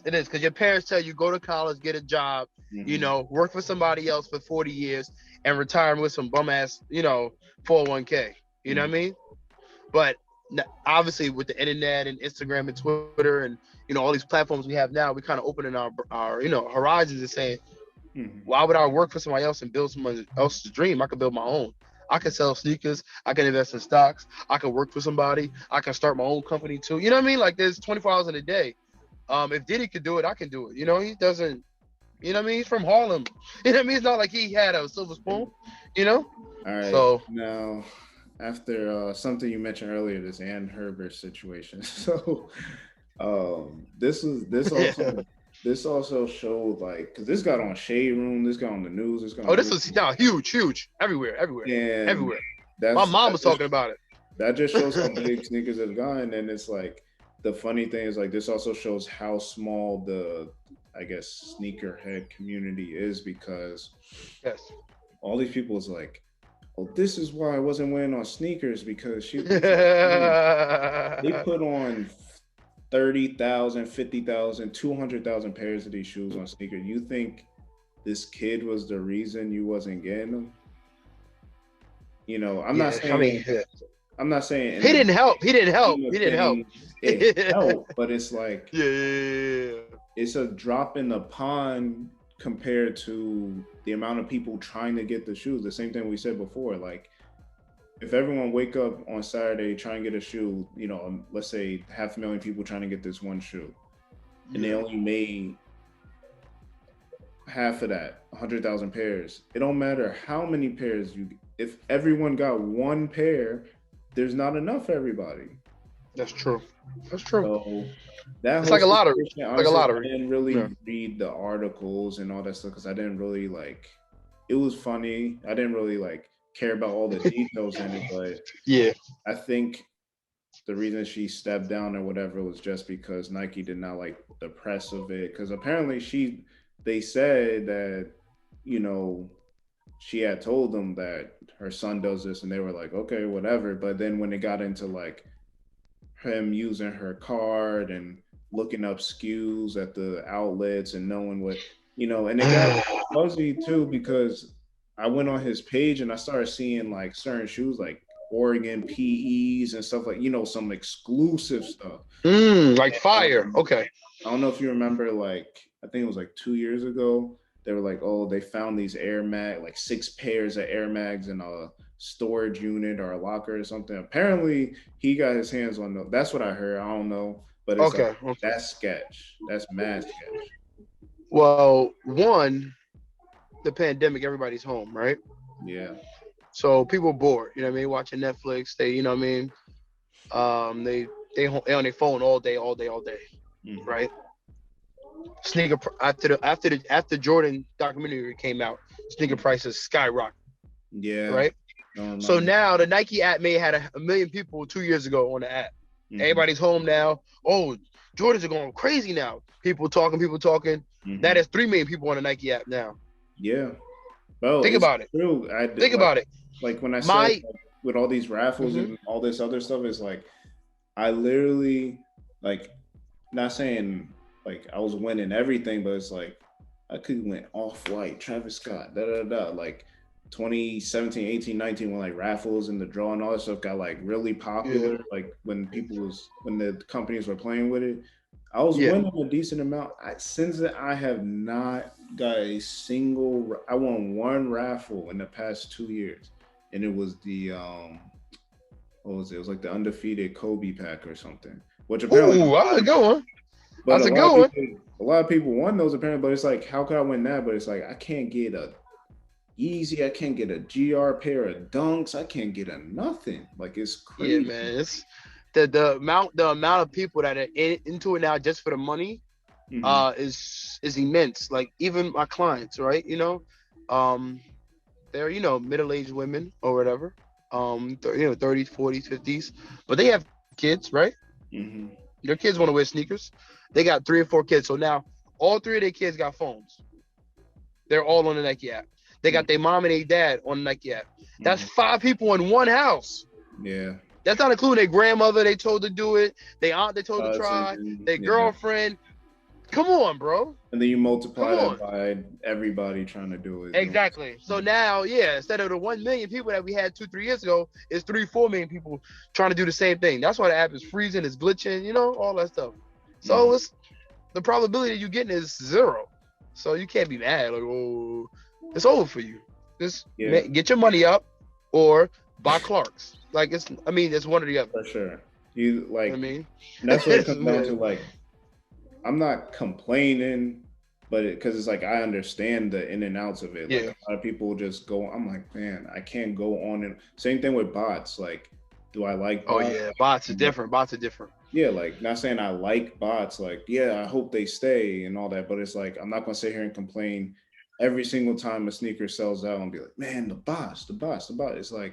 [SPEAKER 2] Because your parents tell you go to college, get a job, work for somebody else for 40 years and retire with some bum ass, 401k. You know what I mean? But obviously with the internet and Instagram and Twitter and, all these platforms we have now, we kind of opening our horizons and saying, why would I work for somebody else and build someone else's dream? I could build my own. I can sell sneakers. I can invest in stocks. I can work for somebody. I can start my own company too. You know what I mean? Like there's 24 hours in a day. If Diddy could do it, I can do it. He doesn't, you know what I mean? He's from Harlem. You know what I mean? It's not like he had a silver spoon,
[SPEAKER 1] All right. So now, after something you mentioned earlier, this Ann Hebert situation. So this also this also showed like because this got on Shade Room, this got on the news, this got
[SPEAKER 2] this was huge everywhere. My mom was talking about it.
[SPEAKER 1] That just shows how big sneakers have gone, and it's like the funny thing is like this also shows how small the sneakerhead community is because all these people is like, oh, this is why I wasn't wearing on sneakers because they put on 30,000, 50,000, 200,000 pairs of these shoes on sneakers. You think this kid was the reason you wasn't getting them? I'm not saying
[SPEAKER 2] he didn't help.
[SPEAKER 1] It helped, but it's like it's a drop in the pond compared to the amount of people trying to get the shoes. The same thing we said before, like if everyone wake up on Saturday, try and get a shoe, let's say 500,000 people trying to get this one shoe, and they only made half of that, 100,000 pairs. It don't matter how many pairs if everyone got one pair, there's not enough for everybody.
[SPEAKER 2] That's true.
[SPEAKER 1] So
[SPEAKER 2] it's like a lottery.
[SPEAKER 1] Honestly, I didn't really read the articles and all that stuff because I didn't really like. It was funny. I didn't really like care about all the details in it, but I think the reason she stepped down or whatever was just because Nike did not like the press of it. Because apparently they said that she had told them that her son does this, and they were like, okay, whatever. But then when it got into like him using her card and looking up SKUs at the outlets and knowing what and it got fuzzy too because I went on his page and I started seeing like certain shoes like Oregon PEs and stuff like some exclusive stuff.
[SPEAKER 2] Like fire. Okay.
[SPEAKER 1] I don't know if you remember like I think it was like 2 years ago. They were like, oh, they found these Air Mag, like 6 pairs of Air Mags in a storage unit or a locker or something. Apparently, he got his hands on them. That's what I heard. I don't know, but it's like
[SPEAKER 2] Okay, okay.
[SPEAKER 1] that's sketch. That's mad sketch.
[SPEAKER 2] Well, one, the pandemic, everybody's home, right?
[SPEAKER 1] Yeah.
[SPEAKER 2] So people bored, you know what I mean, watching Netflix. They, you know what I mean, they on their phone all day, all day, all day,
[SPEAKER 1] Hmm.
[SPEAKER 2] right? After Jordan documentary came out, sneaker prices skyrocketed,
[SPEAKER 1] Yeah.
[SPEAKER 2] right?
[SPEAKER 1] I don't
[SPEAKER 2] So
[SPEAKER 1] remember.
[SPEAKER 2] now the Nike app may had a million people 2 years ago on the app.
[SPEAKER 1] Hmm.
[SPEAKER 2] Everybody's home now. Oh, Jordans are going crazy now. People talking, people talking. That
[SPEAKER 1] Hmm.
[SPEAKER 2] is 3 million people on the Nike app now.
[SPEAKER 1] Yeah. Bro,
[SPEAKER 2] Think
[SPEAKER 1] it's
[SPEAKER 2] about it.
[SPEAKER 1] true. I did
[SPEAKER 2] Think
[SPEAKER 1] like
[SPEAKER 2] about it.
[SPEAKER 1] when I said
[SPEAKER 2] My
[SPEAKER 1] like, with all these raffles
[SPEAKER 2] mhm.
[SPEAKER 1] and all this other stuff, it's like I literally like not saying like I was winning everything, but it's like I could win off white, Travis Scott, da da da. Like 2017, 18, 19, when like raffles and the draw and all that stuff got like really
[SPEAKER 2] Yeah,
[SPEAKER 1] popular, like when the companies were playing with it. I was
[SPEAKER 2] yeah.
[SPEAKER 1] winning a decent amount. Since then, I have not got a single. I won one raffle in the past 2 years, and it was the what was it? It was like the undefeated Kobe pack or something. Which apparently,
[SPEAKER 2] Ooh, that's a good one.
[SPEAKER 1] but
[SPEAKER 2] That's a good one.
[SPEAKER 1] a lot of people won those apparently. But it's like, how could I win that? But it's like I can't get a Yeezy, I can't get a GR pair of dunks, I can't get a nothing. Like it's
[SPEAKER 2] Yeah,
[SPEAKER 1] crazy.
[SPEAKER 2] man. It's the amount of people that are into it now just for the money
[SPEAKER 1] Hmm.
[SPEAKER 2] is immense. Like even my clients, right? Um, they're middle-aged women or whatever, 30s, 40s, 50s, but they have kids, right?
[SPEAKER 1] Hmm.
[SPEAKER 2] Their kids want to wear sneakers. They got 3 or 4 kids, so now all three of their kids got phones. They're all on the Nike app. They got their mom and their dad on the Nike app. That's
[SPEAKER 1] Hmm.
[SPEAKER 2] 5 people in one house.
[SPEAKER 1] Yeah.
[SPEAKER 2] That's not including their grandmother. They told to do it. Their aunt they told to try.
[SPEAKER 1] Cousin,
[SPEAKER 2] Their
[SPEAKER 1] yeah.
[SPEAKER 2] girlfriend. Come on, bro.
[SPEAKER 1] And then you
[SPEAKER 2] Come
[SPEAKER 1] multiply that
[SPEAKER 2] on.
[SPEAKER 1] by everybody trying to do it. Doing
[SPEAKER 2] Exactly. So
[SPEAKER 1] it.
[SPEAKER 2] now, yeah, instead of the 1 million people that we had 2, 3 years ago, it's 3, 4 million people trying to do the same thing. That's why the app is freezing, it's glitching, all that stuff. So
[SPEAKER 1] Mhm.
[SPEAKER 2] it's the probability you getting is zero. So you can't be mad. Like, oh, it's over for you. Just
[SPEAKER 1] Yeah,
[SPEAKER 2] get your money up or buy Clark's. Like it's one or the other.
[SPEAKER 1] for sure. You
[SPEAKER 2] I
[SPEAKER 1] like,
[SPEAKER 2] mean,
[SPEAKER 1] and that's what it comes down to. Like, I'm not complaining, but because it's like I understand the in and outs of it. Like
[SPEAKER 2] yeah.
[SPEAKER 1] a lot of people just go. I'm like, man, I can't go on and same thing with bots. Like, do I like
[SPEAKER 2] Oh
[SPEAKER 1] bots?
[SPEAKER 2] yeah, bots are
[SPEAKER 1] No.
[SPEAKER 2] different. Bots are different.
[SPEAKER 1] Yeah, like not saying I like bots. Like, yeah, I hope they stay and all that. But it's like I'm not gonna sit here and complain every single time a sneaker sells out and be like, man, the bots, the bots, the bot. It's like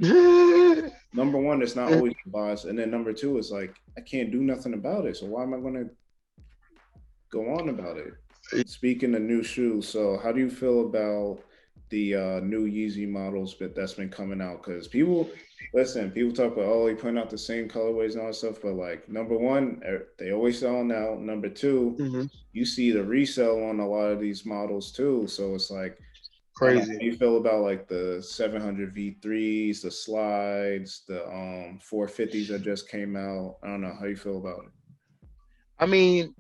[SPEAKER 1] number one, it's not always the bots, and then number two, it's like I can't do nothing about it. So why am I gonna go on about it? Speaking of new shoes, so how do you feel about the new Yeezy models that's been coming out? Because people talk about, oh, he putting out the same colorways and all that stuff, but like number one, they always selling out. Number two,
[SPEAKER 2] Mhm.
[SPEAKER 1] you see the resale on a lot of these models too. So it's like, I don't know how
[SPEAKER 2] Crazy.
[SPEAKER 1] you feel about like the 700 V3s, the slides, the 450s that just came out. I don't know how you feel about it.
[SPEAKER 2] I mean,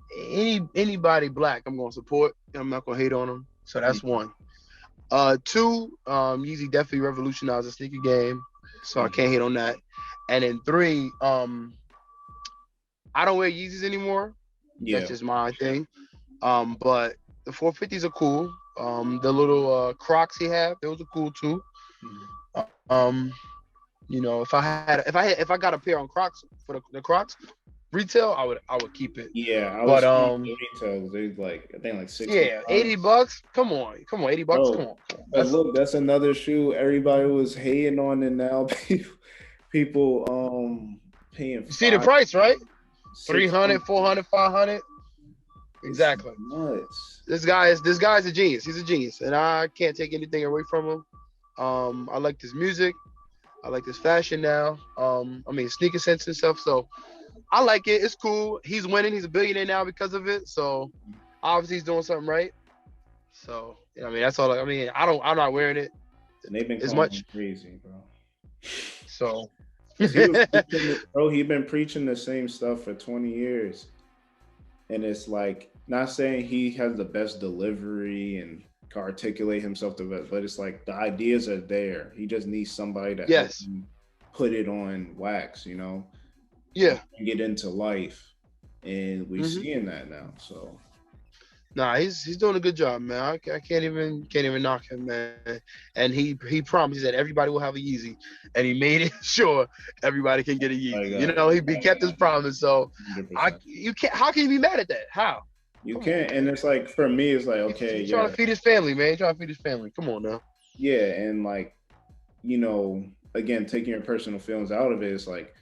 [SPEAKER 2] anybody black, I'm gonna support. I'm not gonna hate on them. So that's
[SPEAKER 1] Mhm.
[SPEAKER 2] one. Two, Yeezy definitely revolutionized the sneaker game. So I can't
[SPEAKER 1] Mhm.
[SPEAKER 2] hate on that. And then three, I don't wear Yeezys anymore. That's
[SPEAKER 1] Yeah.
[SPEAKER 2] just my thing. But the 450s are cool. The little Crocs he have, those are cool too.
[SPEAKER 1] Mhm.
[SPEAKER 2] Um, if I got a pair on Crocs for the Crocs retail, I would keep it.
[SPEAKER 1] Yeah, I
[SPEAKER 2] But
[SPEAKER 1] was seeing the retails. They like I think like
[SPEAKER 2] yeah,
[SPEAKER 1] 65.
[SPEAKER 2] $80. Come on, $80. Come
[SPEAKER 1] Bro,
[SPEAKER 2] on.
[SPEAKER 1] but
[SPEAKER 2] That's
[SPEAKER 1] look, that's another shoe everybody was hating on, and now people paying
[SPEAKER 2] you see the
[SPEAKER 1] five,
[SPEAKER 2] price, right? Three
[SPEAKER 1] 600.
[SPEAKER 2] hundred, 400, 500.
[SPEAKER 1] It's
[SPEAKER 2] Exactly.
[SPEAKER 1] nuts.
[SPEAKER 2] This guy's a genius. He's a genius, and I can't take anything away from him. I like his music. I like his fashion now. I mean sneaker sense and stuff. So I like it. It's cool. He's winning. He's a billionaire now because of it. So obviously he's doing something right. So I mean that's all. I mean I'm not wearing it
[SPEAKER 1] And they've been
[SPEAKER 2] as
[SPEAKER 1] calling
[SPEAKER 2] much.
[SPEAKER 1] him crazy, bro.
[SPEAKER 2] So
[SPEAKER 1] Because he was preaching, bro. He been preaching the same stuff for 20 years, and it's like not saying he has the best delivery and can articulate himself the best, but it's like the ideas are there. He just needs somebody to help
[SPEAKER 2] Yes.
[SPEAKER 1] him put it on wax, you know, and
[SPEAKER 2] Yeah.
[SPEAKER 1] get into life. And we're
[SPEAKER 2] Hmm.
[SPEAKER 1] seeing that now. So
[SPEAKER 2] Nah, he's doing a good job, man. I can't even knock him, man. And he promised that everybody will have a Yeezy, and he made it sure everybody can get a
[SPEAKER 1] like
[SPEAKER 2] Yeezy. You know, he kept his promise. So I
[SPEAKER 1] 100%.
[SPEAKER 2] you can't. How can you be mad at that? How?
[SPEAKER 1] You
[SPEAKER 2] Come on,
[SPEAKER 1] can't, and
[SPEAKER 2] man.
[SPEAKER 1] it's like for me, it's like okay,
[SPEAKER 2] He's trying
[SPEAKER 1] yeah,
[SPEAKER 2] to feed his family, man. He's trying to feed his family. Come on now.
[SPEAKER 1] yeah, and like you know, again, taking your personal feelings out of it, it's like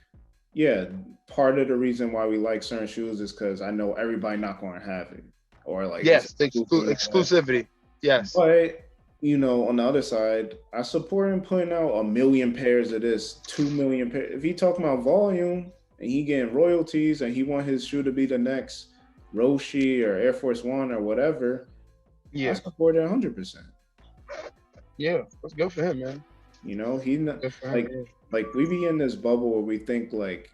[SPEAKER 1] yeah, part of the reason why we like certain shoes is because I know everybody not going to have it, or like it's
[SPEAKER 2] Yes, the
[SPEAKER 1] exclusive and all that.
[SPEAKER 2] exclusivity. Yes.
[SPEAKER 1] But you know, on the other side, I support him putting out 1 million pairs of this, 2 million pairs. If he talking about volume and he getting royalties and he want his shoe to be the next Roshi or Air Force One or whatever, I
[SPEAKER 2] Yeah.
[SPEAKER 1] support it 100%.
[SPEAKER 2] Yeah. That's good for him, man.
[SPEAKER 1] You know, he not,
[SPEAKER 2] Good for him.
[SPEAKER 1] like
[SPEAKER 2] Yeah.
[SPEAKER 1] like we be in this bubble where we think like,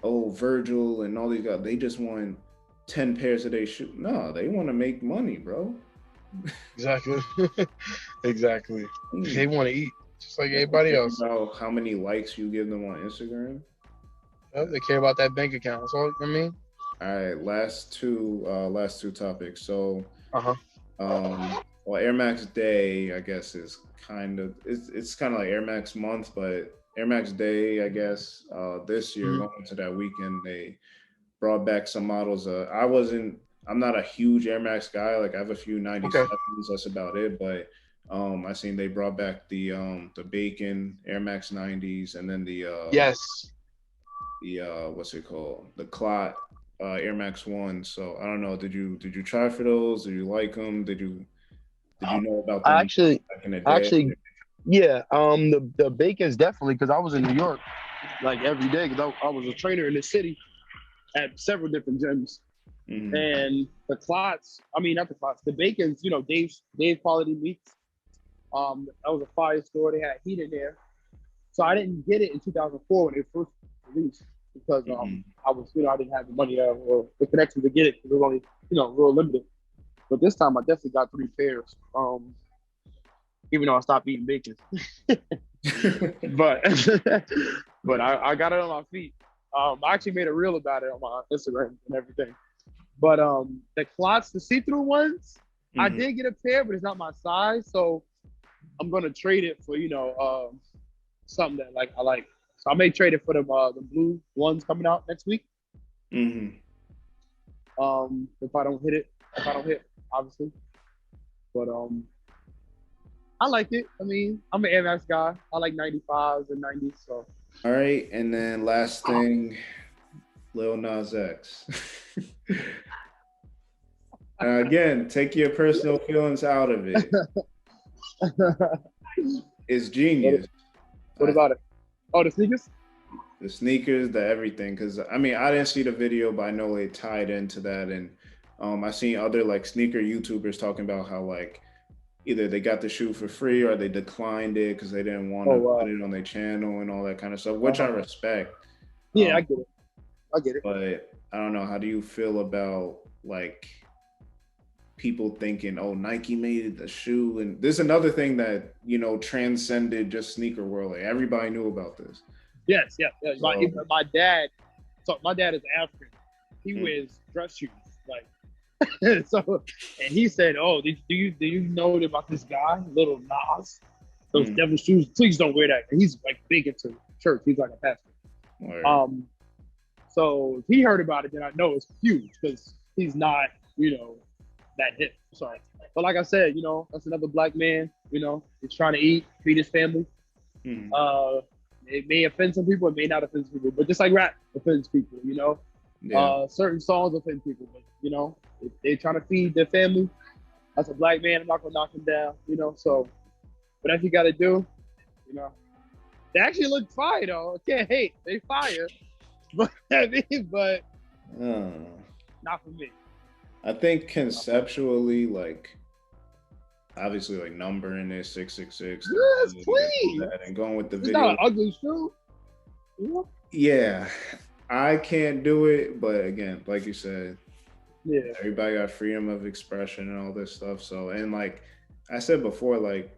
[SPEAKER 1] oh, Virgil and all these guys, they just want 10 pairs of their shoe. No, they want to make money, bro.
[SPEAKER 2] Exactly. Exactly. They
[SPEAKER 1] Hmm.
[SPEAKER 2] want to eat just like
[SPEAKER 1] They don't
[SPEAKER 2] everybody
[SPEAKER 1] care
[SPEAKER 2] else.
[SPEAKER 1] about how many likes you give them on Instagram.
[SPEAKER 2] Yep, they care about that bank account. That's all I mean.
[SPEAKER 1] All right, last two topics. So,
[SPEAKER 2] Uh-huh.
[SPEAKER 1] well, Air Max Day, I guess, is it's kind of like Air Max month, but Air Max Day, I guess, this year
[SPEAKER 2] Mhm.
[SPEAKER 1] going into that weekend, they brought back some models. I'm not a huge Air Max guy. Like I have a few
[SPEAKER 2] Okay.
[SPEAKER 1] 97s, that's about it. But I seen they brought back the Bacon Air Max 90s, and then
[SPEAKER 2] Yes.
[SPEAKER 1] the what's it called, the Clot Air Max One. So I don't know. Did you try for those? Did you like them? Did you know about
[SPEAKER 2] I
[SPEAKER 1] them
[SPEAKER 2] actually,
[SPEAKER 1] back in the day?
[SPEAKER 2] actually, yeah. The bacon's definitely because I was in New York like every day because I was a trainer in the city at several different gyms.
[SPEAKER 1] Hmm.
[SPEAKER 2] And the clots, I mean not the clots, the bacon's, Dave's Quality Meats. That was a fire store. They had heat in there. So I didn't get it in 2004 when it first released because
[SPEAKER 1] Hmm.
[SPEAKER 2] I didn't have the money or the connection to get it because it was only, real limited. But this time I definitely got 3 pairs. Even though I stopped eating bacon, but but I got it on my feet. I actually made a reel about it on my Instagram and everything. But the clots, the see-through ones, I
[SPEAKER 1] Hmm.
[SPEAKER 2] did get a pair, but it's not my size, so I'm gonna trade it for something that like I like. So I may trade it for the blue ones coming out next week.
[SPEAKER 1] Hmm.
[SPEAKER 2] If I don't hit it, obviously. But I like it. I mean, I'm an Air Max guy. I like 95s and 90s. So
[SPEAKER 1] All right, and then last thing, Lil Nas X. Again, take your personal feelings out of it. It's
[SPEAKER 2] what,
[SPEAKER 1] genius.
[SPEAKER 2] what
[SPEAKER 1] I
[SPEAKER 2] about it? Oh, the sneakers?
[SPEAKER 1] The sneakers, the everything. Because I mean, I didn't see the video, but I know it tied into that. And I seen other like sneaker YouTubers talking about how like either they got the shoe for free or they declined it because they didn't want
[SPEAKER 2] Oh
[SPEAKER 1] to put
[SPEAKER 2] wow.
[SPEAKER 1] it on their channel and all that kind of stuff, which I
[SPEAKER 2] Uh-huh.
[SPEAKER 1] respect.
[SPEAKER 2] Yeah,
[SPEAKER 1] Um,
[SPEAKER 2] I get it. I get it.
[SPEAKER 1] but I don't know. How do you feel about like people thinking, "Oh, Nike made the shoe," and this is another thing that transcended just sneaker world. Like everybody knew about this.
[SPEAKER 2] Yes, yes, yes. My
[SPEAKER 1] So,
[SPEAKER 2] my dad. So my dad is African. He
[SPEAKER 1] mm,
[SPEAKER 2] wears dress shoes. Like so, and he said, "Oh, do you know about this guy, Little Nas? Those
[SPEAKER 1] mm,
[SPEAKER 2] devil shoes. Please don't wear that." And he's like big into church. He's like a pastor.
[SPEAKER 1] or
[SPEAKER 2] Um, so if he heard about it, then I know it's huge because he's not, that hip. Sorry, but like I said, that's another black man. He's trying to eat, feed his family.
[SPEAKER 1] mm,
[SPEAKER 2] Uh, it may offend some people, it may not offend some people, but just like rap offends people.
[SPEAKER 1] yeah,
[SPEAKER 2] Certain songs offend people, but if they're trying to feed their family, as a black man, I'm not gonna knock him down. So whatever you got to do, you know. They actually look fire though. I can't hate. They fire, but but
[SPEAKER 1] uh,
[SPEAKER 2] not for me.
[SPEAKER 1] I think conceptually, like obviously, like numbering it 666,
[SPEAKER 2] Yeah, it's clean.
[SPEAKER 1] and going with the
[SPEAKER 2] It's not
[SPEAKER 1] video.
[SPEAKER 2] an ugly shoe. You know?
[SPEAKER 1] Yeah, I can't do it, but again, like you said,
[SPEAKER 3] Yeah.
[SPEAKER 1] Everybody got freedom of expression and all this stuff. So, and like I said before, like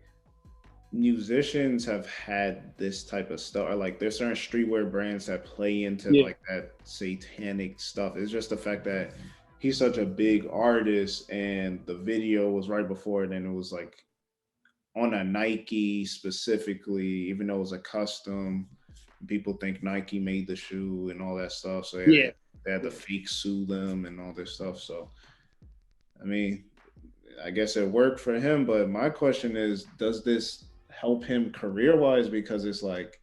[SPEAKER 1] musicians have had this type of stuff, or like there's certain streetwear brands that play into
[SPEAKER 3] Yeah.
[SPEAKER 1] like that satanic stuff. It's just the fact that he's such a big artist, and the video was right before it, and it was like on a Nike specifically, even though it was a custom. People think Nike made the shoe and all that stuff, so
[SPEAKER 3] Yeah.
[SPEAKER 1] they had to fake sue them and all this stuff. So, I mean, I guess it worked for him, but my question is, does this help him career wise? Because it's like,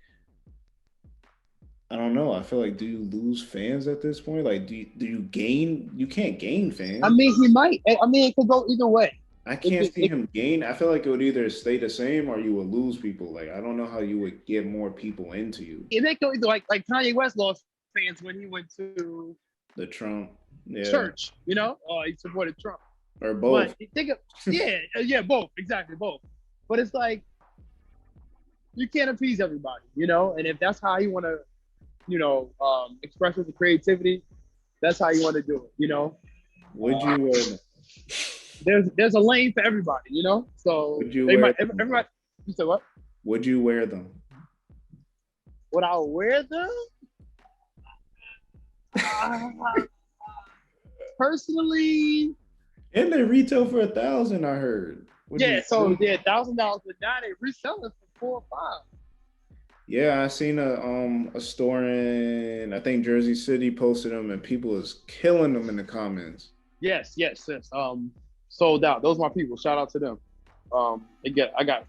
[SPEAKER 1] I don't know. I feel like, do you lose fans at this point? Like, do you gain? You can't gain
[SPEAKER 3] I
[SPEAKER 1] fans.
[SPEAKER 3] mean, he might. I mean, it could go either way.
[SPEAKER 1] I
[SPEAKER 3] It,
[SPEAKER 1] can't
[SPEAKER 3] could-
[SPEAKER 1] see him gain. I feel like it would either stay the same or you would lose people. Like, I don't know how you would get more people into you.
[SPEAKER 3] it could either like Kanye West lost fans when he went to
[SPEAKER 1] The Trump, yeah,
[SPEAKER 3] church. He supported Trump.
[SPEAKER 1] or both.
[SPEAKER 3] But you think of yeah, both exactly both. But it's like you can't appease everybody, And if that's how you want to, express his creativity, that's how you want to do it,
[SPEAKER 1] Would you wear them?
[SPEAKER 3] There's a lane for everybody, So
[SPEAKER 1] Would you
[SPEAKER 3] they
[SPEAKER 1] wear
[SPEAKER 3] might
[SPEAKER 1] them?
[SPEAKER 3] everybody. You said what?
[SPEAKER 1] Would you wear them?
[SPEAKER 3] Would I wear them? Personally,
[SPEAKER 1] And they retail for 1,000. I heard.
[SPEAKER 3] $1,000, but now they reselling for 4 or 5.
[SPEAKER 1] Yeah, I seen a store in, I think, Jersey City posted them, and people is killing them in the comments.
[SPEAKER 3] Yes. Sold out. Those are my people. Shout out to them. I get a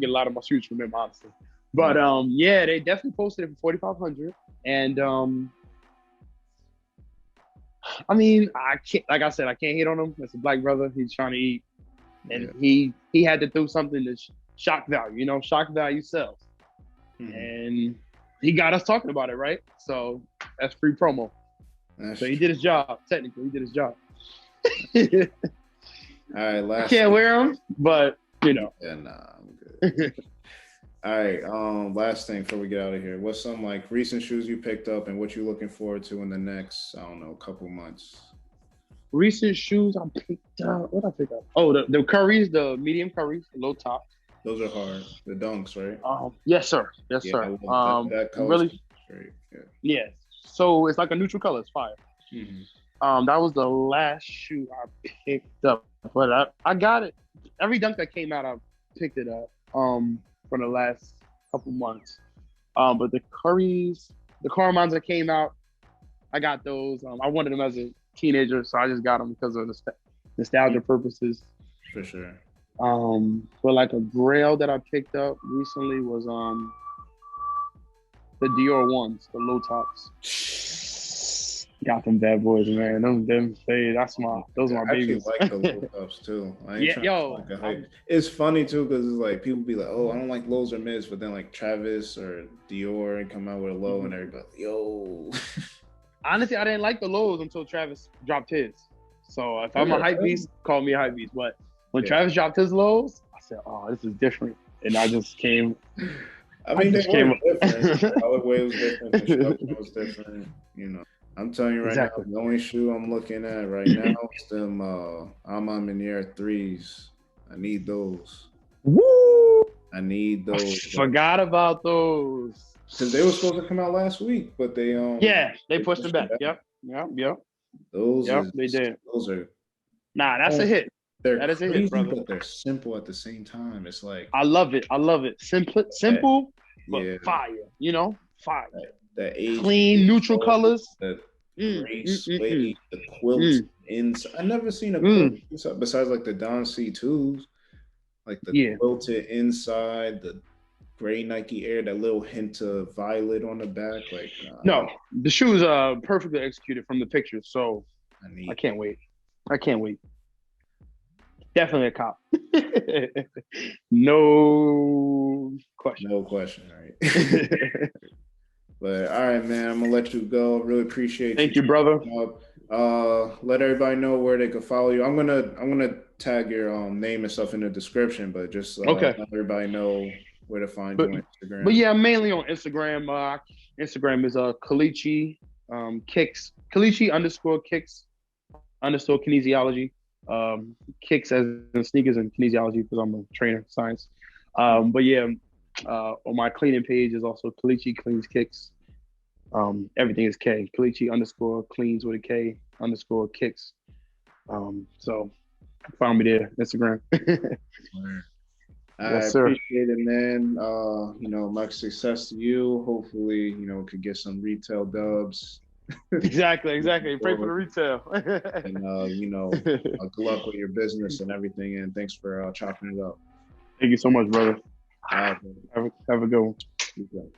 [SPEAKER 3] lot of my shoes from them, honestly. But yeah, they definitely posted it for 4,500. And I mean, I can't, like I said, I can't hate on him. It's a black brother. He's trying to eat, and he had to do something to shock value. Shock value sells, and he got us talking about it, right? So that's free promo. So he did his job. Technically, he did his job.
[SPEAKER 1] All right,
[SPEAKER 3] I can't wear them, but
[SPEAKER 1] Yeah, nah, I'm good. All right, last thing before we get out of here. What's some like recent shoes you picked up and what you looking forward to in the next, I don't know, couple months?
[SPEAKER 3] Recent shoes I picked up. What I pick up? Oh, the Currys, the medium Currys, the low top.
[SPEAKER 1] Those are hard. The Dunks, right?
[SPEAKER 3] Yes, sir. Yes, sir.
[SPEAKER 1] That
[SPEAKER 3] really
[SPEAKER 1] straight.
[SPEAKER 3] Yeah. So it's like a neutral color. It's fire. That was the last shoe I picked up, but I got it. Every Dunk that came out, I picked it up. For the last couple months. But the Currys, the Carmines that came out, I got those. I wanted them as a teenager, so I just got them because of the nostalgia purposes.
[SPEAKER 1] For sure.
[SPEAKER 3] But like a Grail that I picked up recently was the Dior 1's, the low tops. Got them bad boys, man. Those are my babies.
[SPEAKER 1] I actually like the low tops too. It's funny too because it's like people be like, "Oh, I don't like lows or mids," but then like Travis or Dior come out with a low, and everybody, yo.
[SPEAKER 3] Honestly, I didn't like the lows until Travis dropped his. So if I'm a hype beast, call me a hype beast. But when Travis dropped his lows, I said, "Oh, this is different," and I just came.
[SPEAKER 1] I mean, they were different. The colorway was different. The structure was different. I'm telling you right now, the only shoe I'm looking at right now is them Alma Meniere 3s. I need those.
[SPEAKER 3] Woo!
[SPEAKER 1] I need those.
[SPEAKER 3] Forgot about those.
[SPEAKER 1] Because they were supposed to come out last week, but they
[SPEAKER 3] they pushed them back. Yep.
[SPEAKER 1] Those
[SPEAKER 3] they did.
[SPEAKER 1] Those are
[SPEAKER 3] that's a hit.
[SPEAKER 1] That
[SPEAKER 3] is
[SPEAKER 1] crazy,
[SPEAKER 3] a hit, brother.
[SPEAKER 1] But they're simple at the same time. It's like
[SPEAKER 3] I love it. Simple, but fire. Fire.
[SPEAKER 1] That age
[SPEAKER 3] clean, neutral colors.
[SPEAKER 1] The gray suede, the quilt inside. I never seen a quilt inside besides like the Don C2s, like the quilted inside, the gray Nike Air, that little hint of violet on the back. Like
[SPEAKER 3] no, the shoes are perfectly executed from the pictures, so I can't wait. Definitely a cop. No question.
[SPEAKER 1] No question, right? But all right, man, I'm gonna let you go. Really appreciate
[SPEAKER 3] Thank you, brother.
[SPEAKER 1] Let everybody know where they can follow you. I'm gonna tag your name and stuff in the description, but just let everybody know where to find you on Instagram.
[SPEAKER 3] But yeah, mainly on Instagram. Instagram is Kelechi Kicks, Kelechi _Kicks underscore kinesiology. Kicks as in sneakers and kinesiology because I'm a trainer, science. But yeah, on my cleaning page is also Kelechi Cleans Kicks. Everything is K. Kelechi underscore cleans with a K underscore kicks. So find me there, Instagram.
[SPEAKER 1] I
[SPEAKER 3] Yes, sir.
[SPEAKER 1] appreciate it, man. Much success to you. Hopefully, could get some retail dubs.
[SPEAKER 3] Exactly. Pray for the retail.
[SPEAKER 1] And good luck with your business and everything. And thanks for chopping it up.
[SPEAKER 3] Thank you so much, brother.
[SPEAKER 1] All right,
[SPEAKER 3] Have a good one.
[SPEAKER 1] man.